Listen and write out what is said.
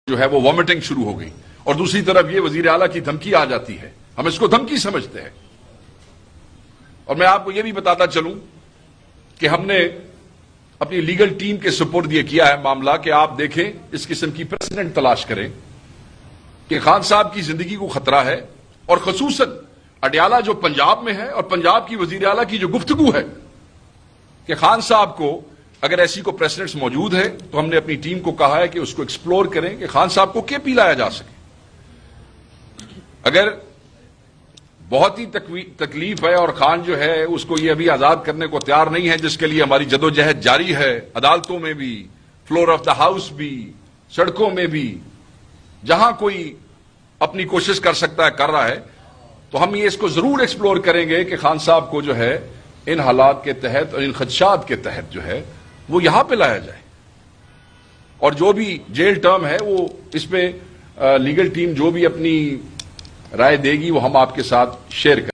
جو ہے وہ وامٹنگ شروع ہو گئی، اور دوسری طرف یہ وزیر اعلیٰ کی دھمکی آ جاتی ہے، ہم اس کو دھمکی سمجھتے ہیں۔ اور میں آپ کو یہ بھی بتاتا چلوں کہ ہم نے اپنی لیگل ٹیم کے سپرد یہ کیا ہے معاملہ کہ آپ دیکھیں، اس قسم کی پریسیڈنٹ تلاش کریں کہ خان صاحب کی زندگی کو خطرہ ہے، اور خصوصاً اڈیالہ جو پنجاب میں ہے اور پنجاب کی وزیر اعلیٰ کی جو گفتگو ہے کہ خان صاحب کو اگر ایسی کو پریسیڈنٹس موجود ہے تو ہم نے اپنی ٹیم کو کہا ہے کہ اس کو ایکسپلور کریں کہ خان صاحب کو کے پی لایا جا سکے۔ اگر بہت ہی تکلیف ہے اور خان جو ہے اس کو یہ ابھی آزاد کرنے کو تیار نہیں ہے، جس کے لیے ہماری جدوجہد جاری ہے، عدالتوں میں بھی، فلور آف دا ہاؤس بھی، سڑکوں میں بھی، جہاں کوئی اپنی کوشش کر سکتا ہے کر رہا ہے، تو ہم یہ اس کو ضرور ایکسپلور کریں گے کہ خان صاحب کو جو ہے ان حالات کے تحت اور ان خدشات کے تحت جو ہے وہ یہاں پہ لایا جائے، اور جو بھی جیل ٹرم ہے وہ اس پہ لیگل ٹیم جو بھی اپنی رائے دے گی وہ ہم آپ کے ساتھ شیئر کریں۔